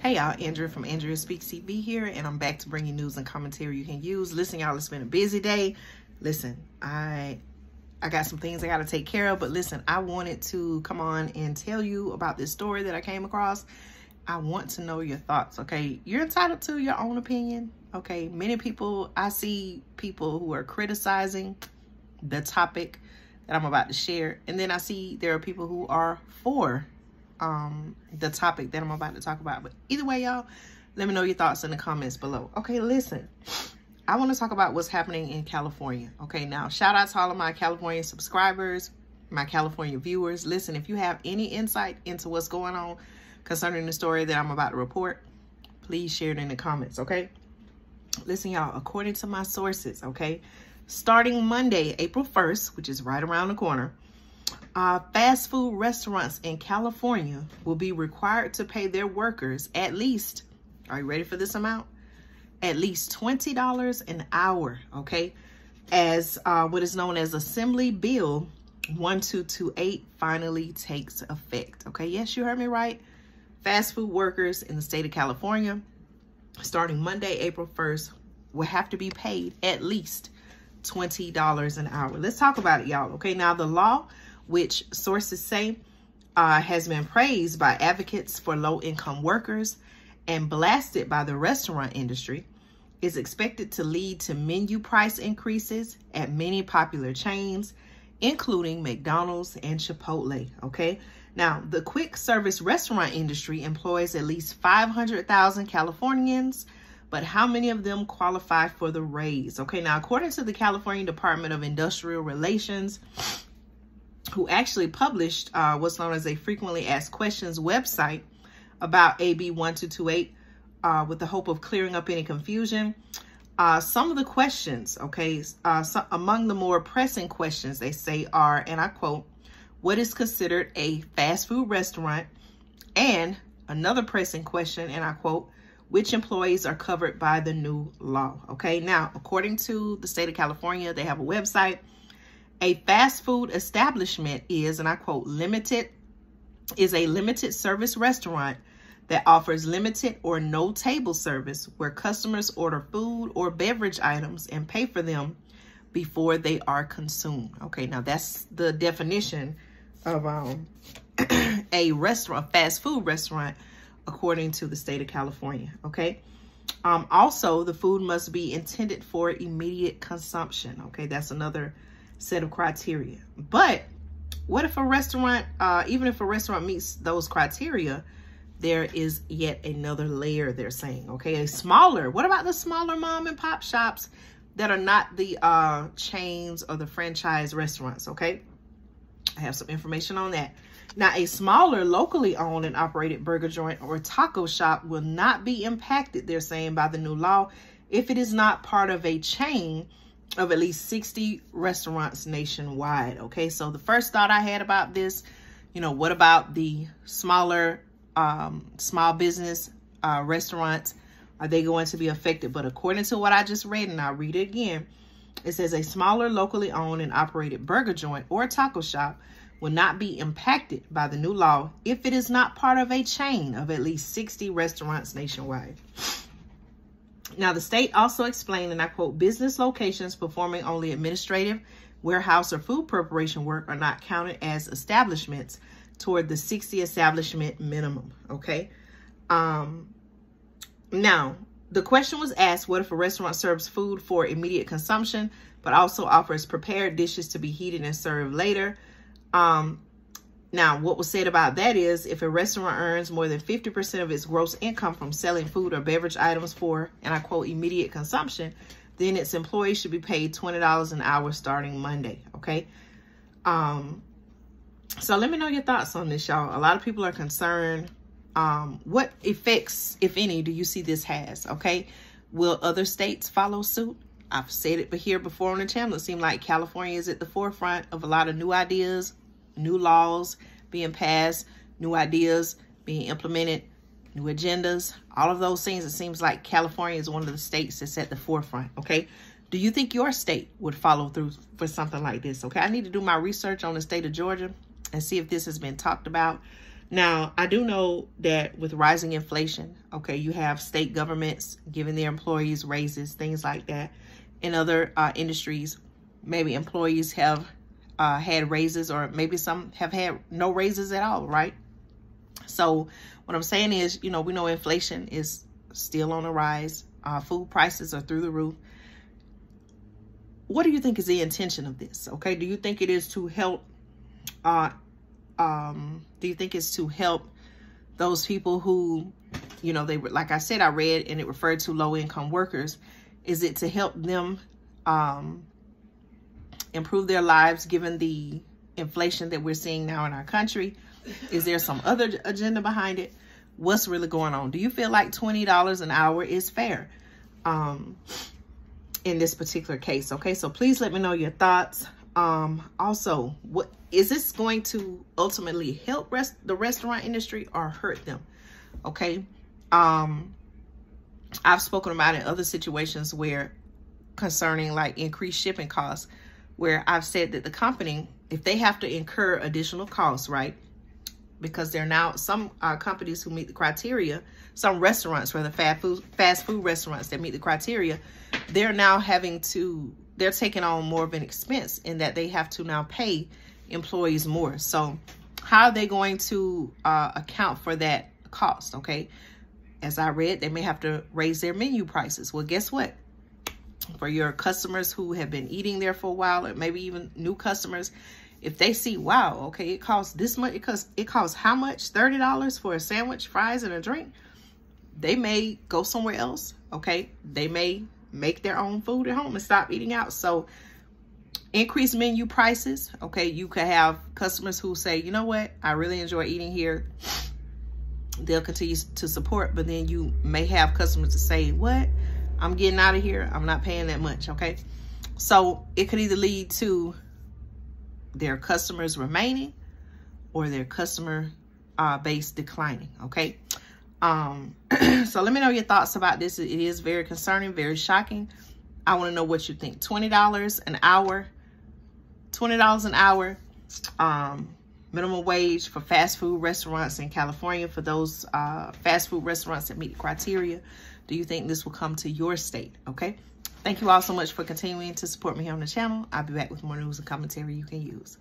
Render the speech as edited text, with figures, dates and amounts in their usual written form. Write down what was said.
Hey y'all, Andrea from Andrea Speaks TV here, and I'm back to bring you news and commentary you can use. Listen, y'all, it's been a busy day. Listen, I got some things I got to take care of, but listen, I wanted to come on and tell you about this story that I came across. I want to know your thoughts, okay? You're entitled to your own opinion, okay? Many people, I see people who are criticizing the topic that I'm about to share, and then I see there are people who are for the topic that I'm about to talk about. But either way, y'all, let me know your thoughts in the comments below. Okay, listen, I want to talk about what's happening in California. Okay, now shout out to all of my California subscribers, my California viewers. Listen, if you have any insight into what's going on concerning the story that I'm about to report, please share it in the comments. Okay, listen, y'all, according to my sources, okay, starting Monday, April 1st, which is right around the corner, fast food restaurants in California will be required to pay their workers at least, are you ready for this amount? At least $20 an hour, okay? As what is known as Assembly Bill 1228 finally takes effect, okay? Yes, you heard me right. Fast food workers in the state of California, starting Monday, April 1st, will have to be paid at least $20 an hour. Let's talk about it, y'all, okay? Now, the law, which sources say has been praised by advocates for low-income workers and blasted by the restaurant industry, is expected to lead to menu price increases at many popular chains, including McDonald's and Chipotle, okay? Now, the quick service restaurant industry employs at least 500,000 Californians, but how many of them qualify for the raise? Okay, now, according to the California Department of Industrial Relations, who actually published what's known as a frequently asked questions website about AB 1228 with the hope of clearing up any confusion. Some of the questions, okay, among the more pressing questions they say are, and I quote, what is considered a fast food restaurant? And another pressing question, and I quote, which employees are covered by the new law? Okay, now, according to the state of California, they have a website. A fast food establishment is, and I quote, is a limited service restaurant that offers limited or no table service where customers order food or beverage items and pay for them before they are consumed. Okay, now that's the definition of a restaurant, fast food restaurant, according to the state of California. Okay. Also, the food must be intended for immediate consumption. Okay, that's another set of criteria. But what if a restaurant, even if a restaurant meets those criteria, there is yet another layer, they're saying, okay? What about the smaller mom and pop shops that are not the chains or the franchise restaurants, okay? I have some information on that. Now, a smaller locally owned and operated burger joint or taco shop will not be impacted, they're saying, by the new law if it is not part of a chain of at least 60 restaurants nationwide, okay? So the first thought I had about this, you know, what about the smaller, small business restaurants? Are they going to be affected? But according to what I just read, and I'll read it again, it says a smaller locally owned and operated burger joint or taco shop will not be impacted by the new law if it is not part of a chain of at least 60 restaurants nationwide. Now, the state also explained, and I quote, business locations performing only administrative, warehouse, or food preparation work are not counted as establishments toward the 60 establishment minimum, okay? Now, the question was asked, what if a restaurant serves food for immediate consumption, but also offers prepared dishes to be heated and served later? Now, what was said about that is if a restaurant earns more than 50% of its gross income from selling food or beverage items for, and I quote, immediate consumption, then its employees should be paid $20 an hour starting Monday, okay? So let me know your thoughts on this, y'all. A lot of people are concerned. What effects, if any, do you see this has, okay? Will other states follow suit? I've said it here before on the channel. It seems like California is at the forefront of a lot of new ideas, new laws being passed, new ideas being implemented, new agendas, all of those things. It seems like California is one of the states that's at the forefront, okay? Do you think your state would follow through for something like this, okay? I need to do my research on the state of Georgia and see if this has been talked about Now, I do know that with rising inflation, okay, you have state governments giving their employees raises, things like that. In other industries, maybe employees have had raises, or maybe some have had no raises at all, right? So what I'm saying is, you know, we know inflation is still on the rise. Food prices are through the roof. What do you think is the intention of this? Okay, do you think it is to help? Do you think it's to help those people who, you know, they were, like I said, I read and it referred to low-income workers. Is it to help them improve their lives given the inflation that we're seeing now in our country? Is there some other agenda behind it? What's really going on? Do you feel like $20 an hour is fair in this particular case? Okay, so please let me know your thoughts. Also, what is this going to ultimately help the restaurant industry or hurt them? Okay, I've spoken about in other situations where concerning like increased shipping costs, where I've said that the company, if they have to incur additional costs, right? Because there are now some companies who meet the criteria, some restaurants, rather fast food restaurants that meet the criteria, they're now they're taking on more of an expense in that they have to now pay employees more. So how are they going to account for that cost? Okay, as I read, they may have to raise their menu prices. Well, guess what? For your customers who have been eating there for a while, or maybe even new customers, if they see, wow, okay, it costs this much, it costs how much? $30 for a sandwich, fries, and a drink. They may go somewhere else, okay? They may make their own food at home and stop eating out. So increase menu prices, okay? You could have customers who say, you know what? I really enjoy eating here. They'll continue to support, but then you may have customers to say, what? I'm getting out of here. I'm not paying that much, okay? So it could either lead to their customers remaining or their customer base declining, okay? So let me know your thoughts about this. It is very concerning, very shocking. I want to know what you think. $20 an hour, $20 an hour, minimum wage for fast food restaurants in California, for those fast food restaurants that meet the criteria. Do you think this will come to your state? Okay. Thank you all so much for continuing to support me here on the channel. I'll be back with more news and commentary you can use.